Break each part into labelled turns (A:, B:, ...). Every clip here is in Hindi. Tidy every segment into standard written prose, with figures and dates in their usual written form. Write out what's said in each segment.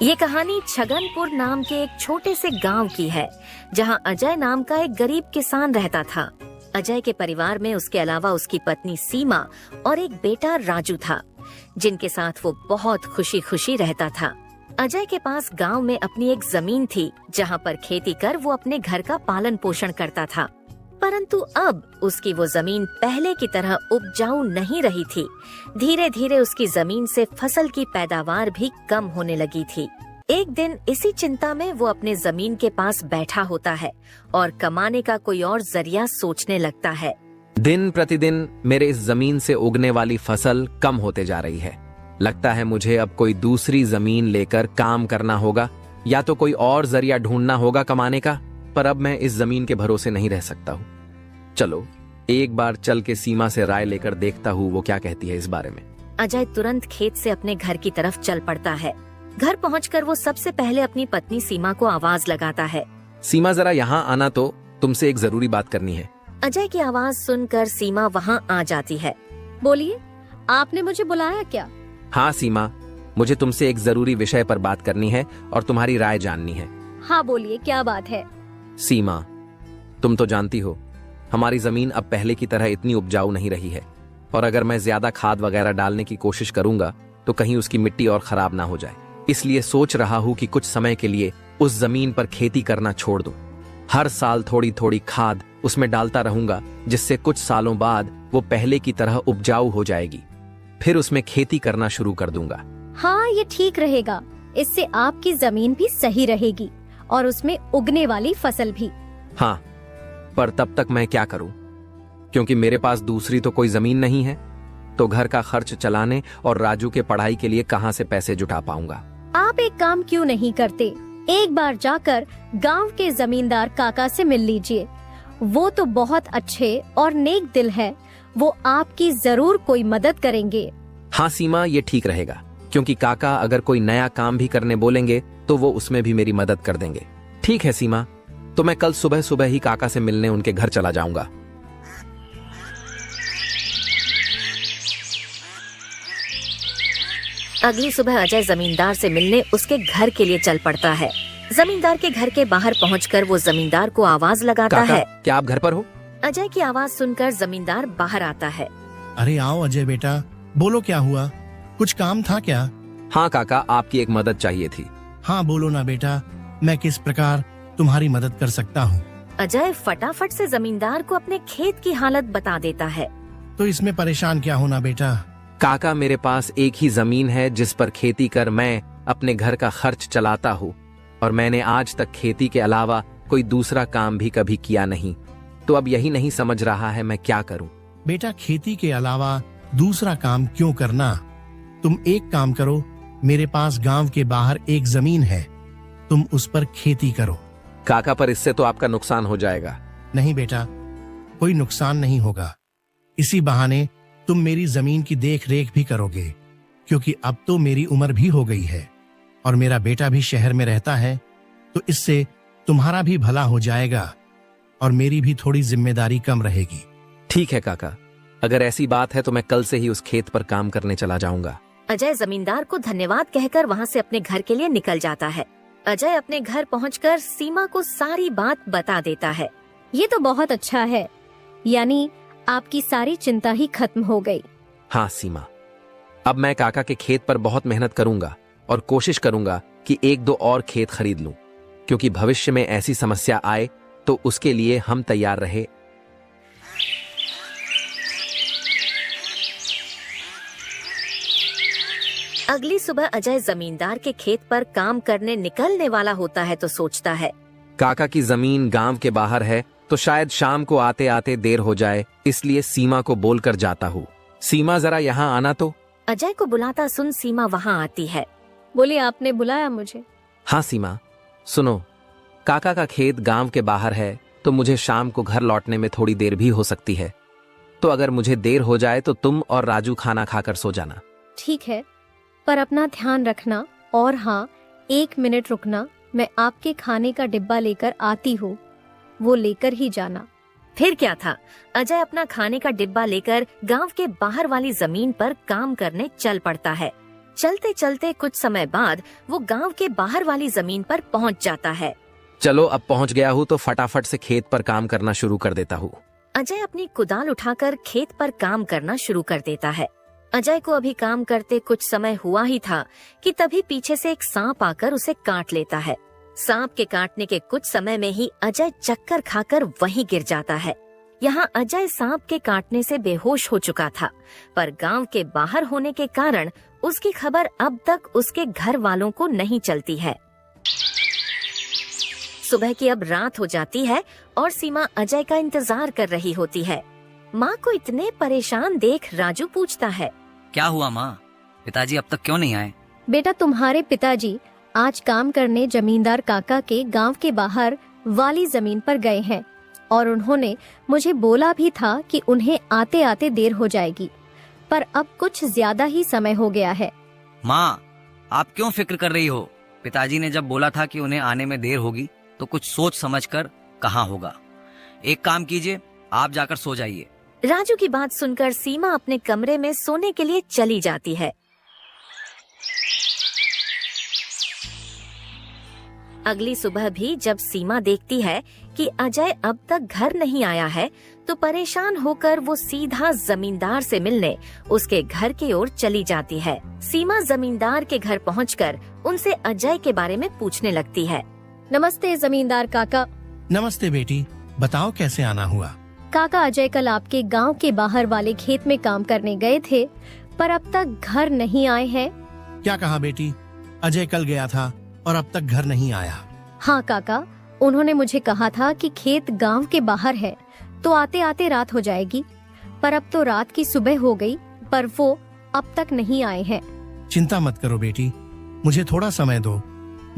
A: ये कहानी छगनपुर नाम के एक छोटे से गांव की है, जहां अजय नाम का एक गरीब किसान रहता था। अजय के परिवार में उसके अलावा उसकी पत्नी सीमा और एक बेटा राजू था, जिनके साथ वो बहुत खुशी खुशी रहता था। अजय के पास गांव में अपनी एक जमीन थी, जहां पर खेती कर वो अपने घर का पालन पोषण करता था। परंतु अब उसकी वो जमीन पहले की तरह उपजाऊ नहीं रही थी। धीरे धीरे उसकी जमीन से फसल की पैदावार भी कम होने लगी थी। एक दिन इसी चिंता में वो अपने जमीन के पास बैठा होता है और कमाने का कोई और जरिया सोचने लगता है।
B: दिन प्रतिदिन मेरे इस जमीन से उगने वाली फसल कम होते जा रही है। लगता है मुझे अब कोई दूसरी जमीन लेकर काम करना होगा, या तो कोई और जरिया ढूंढना होगा कमाने का। पर अब मैं इस जमीन के भरोसे नहीं रह सकता हूँ। चलो एक बार चल के सीमा से राय लेकर देखता हूँ वो क्या कहती है इस बारे में।
A: अजय तुरंत खेत से अपने घर की तरफ चल पड़ता है। घर पहुंचकर वो सबसे पहले अपनी पत्नी सीमा को आवाज लगाता है।
B: सीमा जरा यहाँ आना, तो तुमसे एक जरूरी बात करनी है।
A: अजय की आवाज सुनकर सीमा वहाँ आ जाती है।
C: बोलिए, आपने मुझे बुलाया क्या?
B: हाँ सीमा, मुझे तुमसे एक जरूरी विषय पर बात करनी है और तुम्हारी राय जाननी है।
C: हाँ बोलिए, क्या बात है?
B: सीमा, तुम तो जानती हो हमारी जमीन अब पहले की तरह इतनी उपजाऊ नहीं रही है, और अगर मैं ज्यादा खाद वगैरह डालने की कोशिश करूंगा तो कहीं उसकी मिट्टी और खराब ना हो जाए। इसलिए सोच रहा हूँ कि कुछ समय के लिए उस जमीन पर खेती करना छोड़ दूं। हर साल थोड़ी थोड़ी खाद उसमें डालता रहूंगा, जिससे कुछ सालों बाद वो पहले की तरह उपजाऊ हो जाएगी। फिर उसमें खेती करना शुरू कर दूंगा।
C: हाँ, ये ठीक रहेगा। इससे आपकी जमीन भी सही रहेगी और उसमें उगने वाली फसल भी।
B: हाँ, पर तब तक मैं क्या करूं? क्योंकि मेरे पास दूसरी तो कोई जमीन नहीं है, तो घर का खर्च चलाने और राजू के पढ़ाई के लिए कहां से पैसे जुटा पाऊंगा।
C: आप एक काम क्यों नहीं करते, एक बार जाकर गांव के जमींदार काका से मिल लीजिए। वो तो बहुत अच्छे और नेक दिल है, वो आपकी जरूर कोई मदद करेंगे।
B: हाँ सीमा, ये ठीक रहेगा, क्योंकि काका अगर कोई नया काम भी करने बोलेंगे तो वो उसमें भी मेरी मदद कर देंगे। ठीक है सीमा, तो मैं कल सुबह सुबह ही काका से मिलने उनके घर चला जाऊंगा।
A: अगली सुबह अजय जमींदार से मिलने उसके घर के लिए चल पड़ता है। जमींदार के घर के बाहर पहुंचकर वो जमींदार को आवाज लगाता
B: काका,
A: है।
B: क्या आप घर पर हो?
A: अजय की आवाज सुनकर जमींदार बाहर आता है।
D: अरे आओ अजय बेटा, बोलो क्या हुआ, कुछ काम था क्या?
B: हाँ काका, आपकी एक मदद चाहिए थी।
D: हाँ बोलो ना बेटा, मैं किस प्रकार तुम्हारी मदद कर सकता हूँ?
A: अजय फटाफट से जमींदार को अपने खेत की हालत बता देता है।
D: तो इसमें परेशान क्या होना बेटा?
B: काका, मेरे पास एक ही जमीन है जिस पर खेती कर मैं अपने घर का खर्च चलाता हूँ, और मैंने आज तक खेती के अलावा कोई दूसरा काम भी कभी किया नहीं। तो अब यही नहीं समझ रहा है मैं क्या करूं।
D: बेटा, खेती के अलावा दूसरा काम क्यों करना? तुम एक काम करो, मेरे पास गांव के बाहर एक जमीन है, तुम उस पर खेती करो।
B: काका, पर इससे तो आपका नुकसान हो जाएगा।
D: नहीं बेटा, कोई नुकसान नहीं होगा। इसी बहाने तुम मेरी जमीन की देख रेख भी करोगे, क्योंकि अब तो मेरी उम्र भी हो गई है और मेरा बेटा भी शहर में रहता है, तो इससे तुम्हारा भी भला हो जाएगा और मेरी भी थोड़ी जिम्मेदारी कम रहेगी।
B: ठीक है काका, अगर ऐसी बात है तो मैं कल से ही उस खेत पर काम करने चला जाऊंगा।
A: अजय जमींदार को धन्यवाद कहकर वहाँ से अपने घर के लिए निकल जाता है। अजय अपने घर पहुंचकर सीमा को सारी बात बता देता है।
C: ये तो बहुत अच्छा है, यानी आपकी सारी चिंता ही खत्म हो गई।
B: हाँ सीमा, अब मैं काका के खेत पर बहुत मेहनत करूंगा और कोशिश करूंगा कि एक दो और खेत खरीद लूं, क्योंकि भविष्य में ऐसी समस्या आए तो उसके लिए हम तैयार रहे।
A: अगली सुबह अजय जमींदार के खेत पर काम करने निकलने वाला होता है तो सोचता है,
B: काका की जमीन गांव के बाहर है, तो शायद शाम को आते आते देर हो जाए, इसलिए सीमा को बोलकर जाता हूँ। सीमा, जरा यहाँ आना तो।
A: अजय को बुलाता सुन सीमा वहाँ आती है।
C: बोलिए, आपने बुलाया मुझे?
B: हाँ सीमा, सुनो, काका का खेत गांव के बाहर है, तो मुझे शाम को घर लौटने में थोड़ी देर भी हो सकती है। तो अगर मुझे देर हो जाए तो तुम और राजू खाना खाकर सो जाना।
C: ठीक है, पर अपना ध्यान रखना। और हाँ, 1 मिनट रुकना, मैं आपके खाने का डिब्बा लेकर आती हूँ, वो लेकर ही जाना।
A: फिर क्या था, अजय अपना खाने का डिब्बा लेकर गांव के बाहर वाली जमीन पर काम करने चल पड़ता है। चलते चलते कुछ समय बाद वो गांव के बाहर वाली जमीन पर पहुंच जाता है।
B: चलो अब पहुंच गया हूँ तो फटाफट से खेत पर काम करना शुरू कर देता हूँ।
A: अजय अपनी कुदाल उठाकर खेत पर काम करना शुरू कर देता है। अजय को अभी काम करते कुछ समय हुआ ही था कि तभी पीछे से एक सांप आकर उसे काट लेता है। सांप के काटने के कुछ समय में ही अजय चक्कर खाकर वहीं गिर जाता है। यहाँ अजय सांप के काटने से बेहोश हो चुका था, पर गांव के बाहर होने के कारण उसकी खबर अब तक उसके घर वालों को नहीं चलती है। सुबह की अब रात हो जाती है और सीमा अजय का इंतजार कर रही होती है। माँ को इतने परेशान देख राजू पूछता है,
E: क्या हुआ माँ, पिताजी अब तक क्यों नहीं आए?
C: बेटा, तुम्हारे पिताजी आज काम करने जमींदार काका के गांव के बाहर वाली जमीन पर गए हैं और उन्होंने मुझे बोला भी था कि उन्हें आते आते देर हो जाएगी, पर अब कुछ ज्यादा ही समय हो गया है।
E: माँ, आप क्यों फिक्र कर रही हो? पिताजी ने जब बोला था कि उन्हें आने में देर होगी तो कुछ सोच समझकर कहाँ होगा। एक काम कीजिए, आप जाकर सो जाइए।
A: राजू की बात सुनकर सीमा अपने कमरे में सोने के लिए चली जाती है। अगली सुबह भी जब सीमा देखती है कि अजय अब तक घर नहीं आया है, तो परेशान होकर वो सीधा जमींदार से मिलने उसके घर की ओर चली जाती है। सीमा जमींदार के घर पहुंचकर उनसे अजय के बारे में पूछने लगती है।
C: नमस्ते जमींदार काका।
D: नमस्ते बेटी, बताओ कैसे आना हुआ?
C: काका, अजय कल आपके गांव के बाहर वाले खेत में काम करने गए थे, पर अब तक घर नहीं आए हैं।
D: क्या कहा बेटी? अजय कल गया था और अब तक घर नहीं आया?
C: हाँ काका, उन्होंने मुझे कहा था कि खेत गांव के बाहर है तो आते आते रात हो जाएगी, पर अब तो रात की सुबह हो गई, पर वो अब तक नहीं आए हैं।
D: चिंता मत करो बेटी, मुझे थोड़ा समय दो,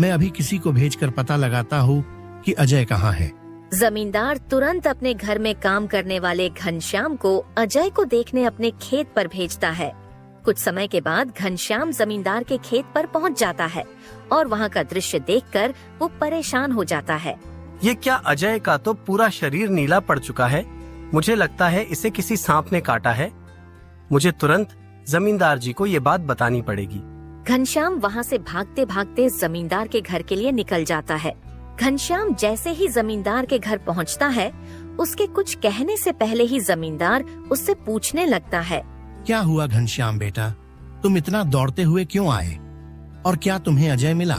D: मैं अभी किसी को भेजकर पता लगाता हूँ कि अजय कहाँ है।
A: जमींदार तुरंत अपने घर में काम करने वाले घनश्याम को अजय को देखने अपने खेत पर भेजता है। कुछ समय के बाद घनश्याम जमींदार के खेत पर पहुंच जाता है और वहां का दृश्य देखकर वो परेशान हो जाता है।
F: ये क्या, अजय का तो पूरा शरीर नीला पड़ चुका है। मुझे लगता है इसे किसी सांप ने काटा है। मुझे तुरंत जमींदार जी को ये बात बतानी पड़ेगी।
A: घनश्याम वहां से भागते भागते जमींदार के घर के लिए निकल जाता है। घनश्याम जैसे ही जमींदार के घर पहुंचता है, उसके कुछ कहने से पहले ही जमींदार उससे पूछने लगता है,
D: क्या हुआ घनश्याम बेटा, तुम इतना दौड़ते हुए क्यों आए और क्या तुम्हें अजय मिला?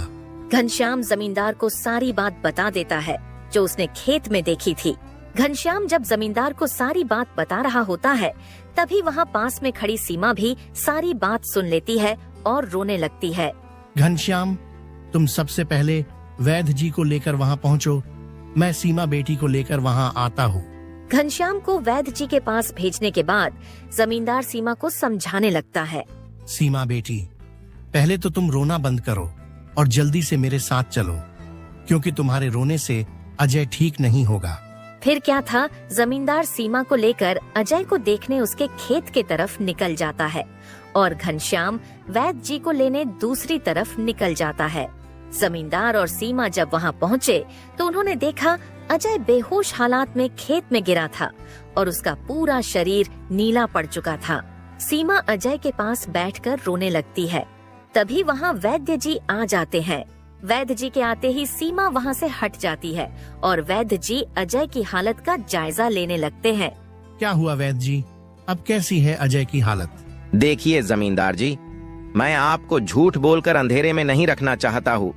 A: घनश्याम जमींदार को सारी बात बता देता है जो उसने खेत में देखी थी। घनश्याम जब जमींदार को सारी बात बता रहा होता है, तभी वहाँ पास में खड़ी सीमा भी सारी बात सुन लेती है और रोने लगती है।
D: घनश्याम, तुम सबसे पहले वैद्य जी को लेकर वहाँ पहुँचो, मैं सीमा बेटी को लेकर वहाँ आता हूँ।
A: घनश्याम को वैद्य जी के पास भेजने के बाद जमींदार सीमा को समझाने लगता है।
D: सीमा बेटी, पहले तो तुम रोना बंद करो और जल्दी से मेरे साथ चलो, क्योंकि तुम्हारे रोने से अजय ठीक नहीं होगा।
A: फिर क्या था, जमींदार सीमा को लेकर अजय को देखने उसके खेत के तरफ निकल जाता है और घनश्याम वैद्य जी को लेने दूसरी तरफ निकल जाता है। जमींदार और सीमा जब वहां पहुंचे तो उन्होंने देखा अजय बेहोश हालात में खेत में गिरा था और उसका पूरा शरीर नीला पड़ चुका था। सीमा अजय के पास बैठकर रोने लगती है। तभी वहां वैद्य जी आ जाते हैं। वैद्य जी के आते ही सीमा वहां से हट जाती है और वैद्य जी अजय की हालत का जायजा लेने लगते हैं।
D: क्या हुआ वैद्य जी, अब कैसी है अजय की हालत?
B: देखिए जमींदार जी, मैं आपको झूठ बोलकर अंधेरे में नहीं रखना चाहता हूँ,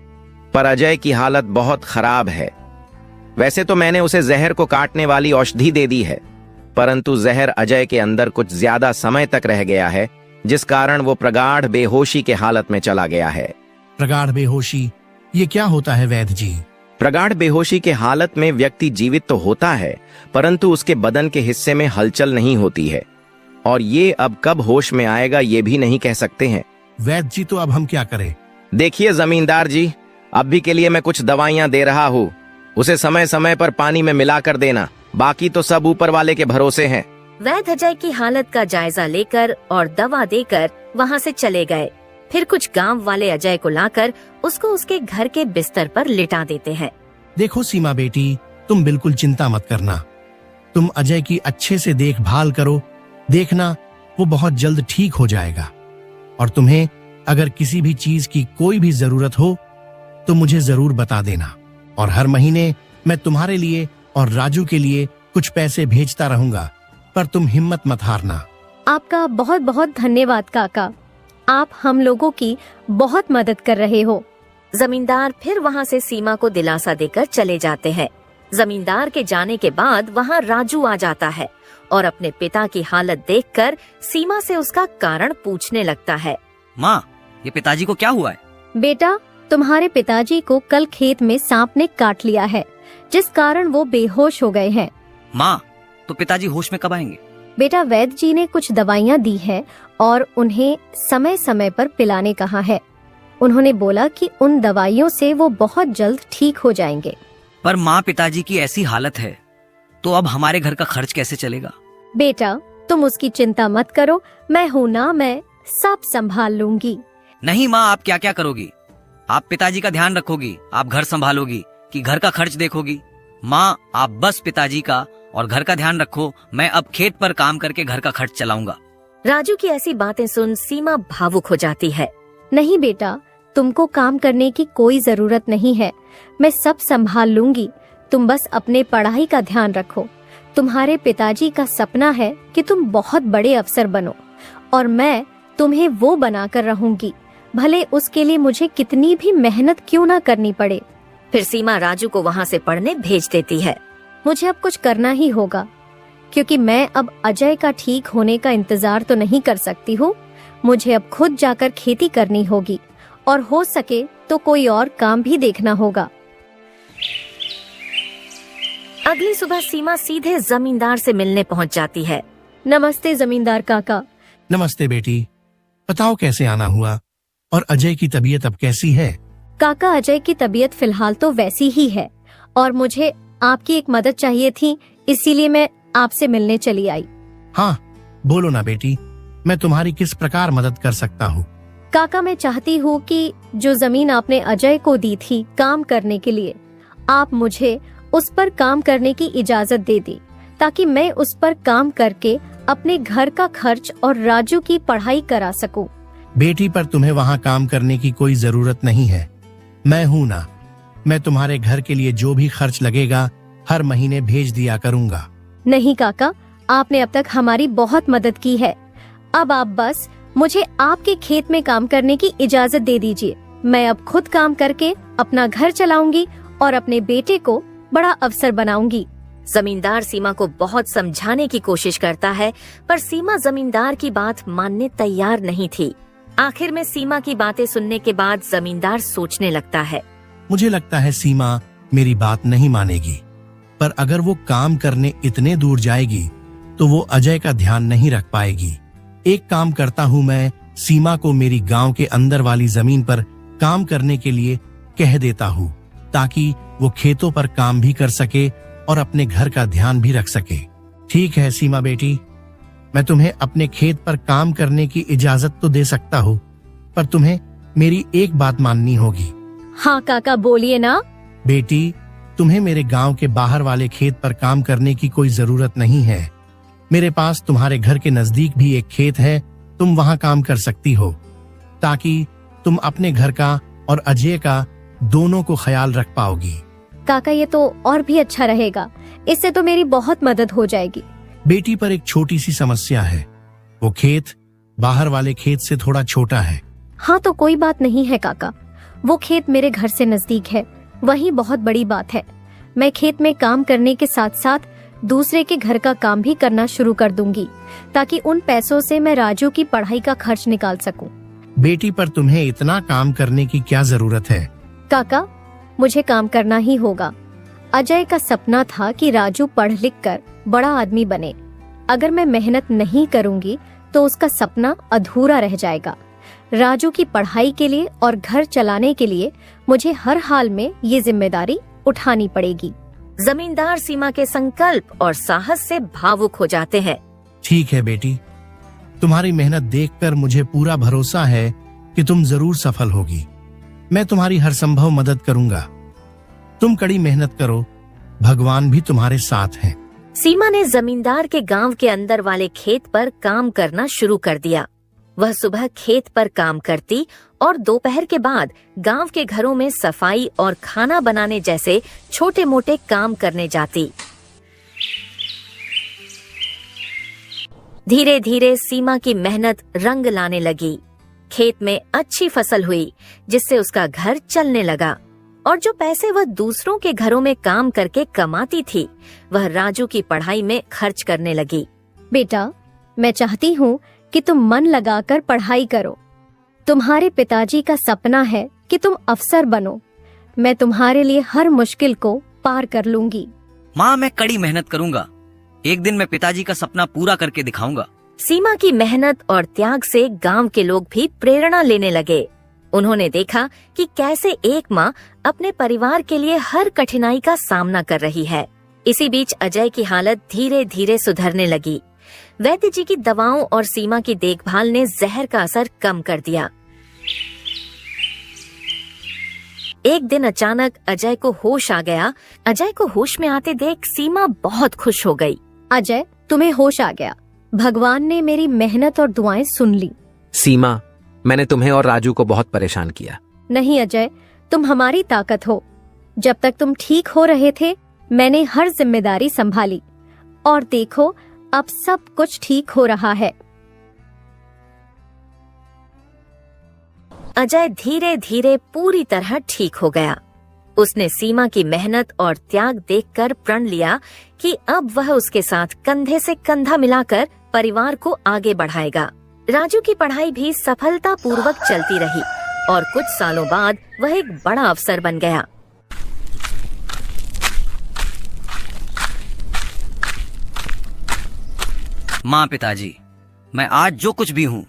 B: पर अजय की हालत बहुत खराब है। वैसे तो मैंने उसे जहर को काटने वाली औषधि दे दी है, परंतु जहर अजय के अंदर कुछ ज्यादा समय तक रह गया है, जिस कारण वो प्रगाढ़ बेहोशी के हालत में चला गया है।
D: प्रगाढ़ बेहोशी, ये क्या होता है वैद्य जी?
B: प्रगाढ़ बेहोशी के हालत में व्यक्ति जीवित तो होता है, परंतु उसके बदन के हिस्से में हलचल नहीं होती है, और ये अब कब होश में आएगा ये भी नहीं कह सकते हैं।
D: वैद्य जी, तो अब हम क्या करें?
B: देखिए जमींदार जी, अभी के लिए मैं कुछ दवाइयां दे रहा हूँ, उसे समय समय पर पानी में मिलाकर देना, बाकी तो सब ऊपर वाले के भरोसे हैं।
A: वैद्य अजय की हालत का जायजा लेकर और दवा देकर वहां से चले गए। फिर कुछ गांव वाले अजय को लाकर उसको उसके घर के बिस्तर पर लिटा देते हैं।
D: देखो सीमा बेटी, तुम बिल्कुल चिंता मत करना, तुम अजय की अच्छे से देखभाल करो, देखना वो बहुत जल्द ठीक हो जाएगा और तुम्हें अगर किसी भी चीज की कोई भी जरूरत हो तो मुझे जरूर बता देना, और हर महीने मैं तुम्हारे लिए और राजू के लिए कुछ पैसे भेजता रहूंगा, पर तुम हिम्मत मत हारना।
C: आपका बहुत बहुत धन्यवाद काका, आप हम लोगों की बहुत मदद कर रहे हो।
A: जमींदार फिर वहाँ से सीमा को दिलासा देकर चले जाते हैं। जमींदार के जाने के बाद वहाँ राजू आ जाता है और अपने पिता की हालत देखकर सीमा से उसका कारण पूछने लगता है।
E: माँ, ये पिताजी को क्या हुआ है?
C: बेटा, तुम्हारे पिताजी को कल खेत में सांप ने काट लिया है, जिस कारण वो बेहोश हो गए हैं।
E: माँ, तो पिताजी होश में कब आएंगे?
C: बेटा, वैद्य जी ने कुछ दवाइयाँ दी है और उन्हें समय समय पर पिलाने कहा है। उन्होंने बोला कि उन दवाइयों से वो बहुत जल्द ठीक हो जाएंगे।
E: पर माँ, पिताजी की ऐसी हालत है तो अब हमारे घर का खर्च कैसे चलेगा?
C: बेटा, तुम उसकी चिंता मत करो, मैं हूँ ना, मैं सब संभाल लूंगी।
E: नहीं माँ, आप क्या क्या करोगी? आप पिताजी का ध्यान रखोगी, आप घर संभालोगी कि घर का खर्च देखोगी? माँ, आप बस पिताजी का और घर का ध्यान रखो, मैं अब खेत पर काम करके घर का खर्च चलाऊंगा।
A: राजू की ऐसी बातें सुन सीमा भावुक हो जाती है।
C: नहीं बेटा, तुमको काम करने की कोई जरूरत नहीं है, मैं सब संभाल लूंगी। तुम बस अपने पढ़ाई का ध्यान रखो। तुम्हारे पिताजी का सपना है कि तुम बहुत बड़े अफसर बनो, और मैं तुम्हें वो बनाकर रहूंगी, भले उसके लिए मुझे कितनी भी मेहनत क्यों ना करनी पड़े।
A: फिर सीमा राजू को वहाँ से पढ़ने भेज देती है।
C: मुझे अब कुछ करना ही होगा, क्योंकि मैं अब अजय का ठीक होने का इंतजार तो नहीं कर सकती हूँ। मुझे अब खुद जाकर खेती करनी होगी, और हो सके तो कोई और काम भी देखना होगा।
A: अगली सुबह सीमा सीधे जमींदार से मिलने पहुँच जाती है।
C: नमस्ते जमींदार काका।
D: नमस्ते बेटी, बताओ कैसे आना हुआ, और अजय की तबीयत अब कैसी है?
C: काका, अजय की तबीयत फिलहाल तो वैसी ही है, और मुझे आपकी एक मदद चाहिए थी, इसीलिए मैं आपसे मिलने चली आई।
D: हाँ, बोलो ना बेटी, मैं तुम्हारी किस प्रकार मदद कर सकता हूँ?
C: काका, मैं चाहती हूँ कि जो जमीन आपने अजय को दी थी काम करने के लिए, आप मुझे उस पर काम करने की इजाजत दे दी, ताकि मैं उस पर काम करके अपने घर का खर्च और राजू की पढ़ाई करा सकूं।
D: बेटी, पर तुम्हें वहाँ काम करने की कोई जरूरत नहीं है, मैं हूँ ना। मैं तुम्हारे घर के लिए जो भी खर्च लगेगा हर महीने भेज दिया करूँगा।
C: नहीं काका, आपने अब तक हमारी बहुत मदद की है। अब आप बस मुझे आपके खेत में काम करने की इजाजत दे दीजिए। मैं अब खुद काम करके अपना घर चलाऊंगी और अपने बेटे को बड़ा अफसर बनाऊंगी।
A: जमींदार सीमा को बहुत समझाने की कोशिश करता है, पर सीमा जमींदार की बात मानने तैयार नहीं थी। आखिर में सीमा की बातें सुनने के बाद जमींदार सोचने लगता है।
D: मुझे लगता है सीमा मेरी बात नहीं मानेगी, पर अगर वो काम करने इतने दूर जाएगी तो वो अजय का ध्यान नहीं रख पाएगी। एक काम करता हूँ, मैं सीमा को मेरी गांव के अंदर वाली जमीन पर काम करने के लिए कह देता हूँ, ताकि वो खेतों पर काम भी कर सके और अपने घर का ध्यान भी रख सके। ठीक है सीमा बेटी, मैं तुम्हें अपने खेत पर काम करने की इजाजत तो दे सकता हूँ, पर तुम्हें मेरी एक बात माननी होगी।
C: हाँ काका, बोलिए ना।
D: बेटी, तुम्हें मेरे गांव के बाहर वाले खेत पर काम करने की कोई जरूरत नहीं है। मेरे पास तुम्हारे घर के नजदीक भी एक खेत है, तुम वहां काम कर सकती हो, ताकि तुम अपने घर का और अजय का दोनों को ख्याल रख पाओगी।
C: काका, ये तो और भी अच्छा रहेगा, इससे तो मेरी बहुत मदद हो जाएगी।
D: बेटी, पर एक छोटी सी समस्या है, वो खेत बाहर वाले खेत से थोड़ा छोटा है।
C: हाँ तो कोई बात नहीं है काका, वो खेत मेरे घर से नजदीक है, वही बहुत बड़ी बात है। मैं खेत में काम करने के साथ साथ दूसरे के घर का काम भी करना शुरू कर दूंगी, ताकि उन पैसों से मैं राजू की पढ़ाई का खर्च निकाल सकूं।
D: बेटी, पर तुम्हें इतना काम करने की क्या जरूरत है?
C: काका, मुझे काम करना ही होगा। अजय का सपना था कि राजू पढ़ लिख कर बड़ा आदमी बने। अगर मैं मेहनत नहीं करूंगी तो उसका सपना अधूरा रह जाएगा। राजू की पढ़ाई के लिए और घर चलाने के लिए मुझे हर हाल में ये जिम्मेदारी उठानी पड़ेगी।
A: जमींदार सीमा के संकल्प और साहस से भावुक हो जाते हैं।
D: ठीक है बेटी, तुम्हारी मेहनत देखकर मुझे पूरा भरोसा है कि तुम जरूर सफल होगी। मैं तुम्हारी हर संभव मदद करूंगा। तुम कड़ी मेहनत करो, भगवान भी तुम्हारे साथ हैं।
A: सीमा ने जमींदार के गांव के अंदर वाले खेत पर काम करना शुरू कर दिया। वह सुबह खेत पर काम करती और दोपहर के बाद गांव के घरों में सफाई और खाना बनाने जैसे छोटे मोटे काम करने जाती। धीरे धीरे सीमा की मेहनत रंग लाने लगी। खेत में अच्छी फसल हुई, जिससे उसका घर चलने लगा और जो पैसे वह दूसरों के घरों में काम करके कमाती थी, वह राजू की पढ़ाई में खर्च करने लगी।
C: बेटा, मैं चाहती हूँ कि तुम मन लगाकर पढ़ाई करो। तुम्हारे पिताजी का सपना है कि तुम अफसर बनो। मैं तुम्हारे लिए हर मुश्किल को पार कर लूंगी।
E: माँ, मैं कड़ी मेहनत करूंगा। एक दिन मैं पिताजी का सपना पूरा करके दिखाऊंगा।
A: सीमा की मेहनत और त्याग से गांव के लोग भी प्रेरणा लेने लगे। उन्होंने देखा कि कैसे एक माँ अपने परिवार के लिए हर कठिनाई का सामना कर रही है। इसी बीच अजय की हालत धीरे धीरे सुधरने लगी। वैद्य जी की दवाओं और सीमा की देखभाल ने जहर का असर कम कर दिया। एक दिन अचानक अजय को होश आ गया। अजय को होश में आते देख सीमा बहुत खुश हो गई।
C: अजय, तुम्हें होश आ गया। भगवान ने मेरी मेहनत और दुआएं सुन ली।
B: सीमा, मैंने तुम्हें और राजू को बहुत परेशान किया।
C: नहीं अजय, तुम हमारी ताकत हो। जब तक तुम ठीक हो रहे थे, मैंने हर जिम्मेदारी संभाली और देखो, अब सब कुछ ठीक हो रहा है।
A: अजय धीरे धीरे पूरी तरह ठीक हो गया। उसने सीमा की मेहनत और त्याग देखकर प्रण लिया कि अब वह उसके साथ कंधे से कंधा मिलाकर परिवार को आगे बढ़ाएगा। राजू की पढ़ाई भी सफलतापूर्वक चलती रही और कुछ सालों बाद वह एक बड़ा अफसर बन गया।
E: माँ, पिताजी, मैं आज जो कुछ भी हूँ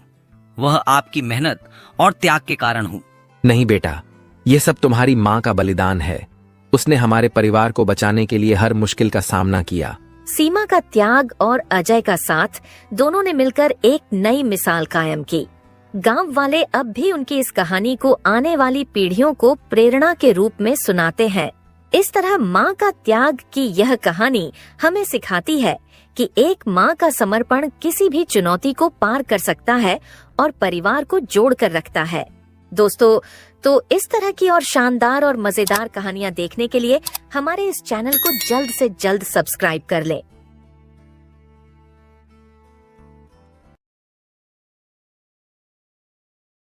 E: वह आपकी मेहनत और त्याग के कारण हूँ।
B: नहीं बेटा, ये सब तुम्हारी माँ का बलिदान है। उसने हमारे परिवार को बचाने के लिए हर मुश्किल का सामना किया।
A: सीमा का त्याग और अजय का साथ, दोनों ने मिलकर एक नई मिसाल कायम की। गांव वाले अब भी उनकी इस कहानी को आने वाली पीढ़ियों को प्रेरणा के रूप में सुनाते हैं। इस तरह माँ का त्याग की यह कहानी हमें सिखाती है कि एक माँ का समर्पण किसी भी चुनौती को पार कर सकता है और परिवार को जोड़ कर रखता है। दोस्तों, तो इस तरह की और शानदार और मजेदार कहानियाँ देखने के लिए हमारे इस चैनल को जल्द से जल्द सब्सक्राइब कर लें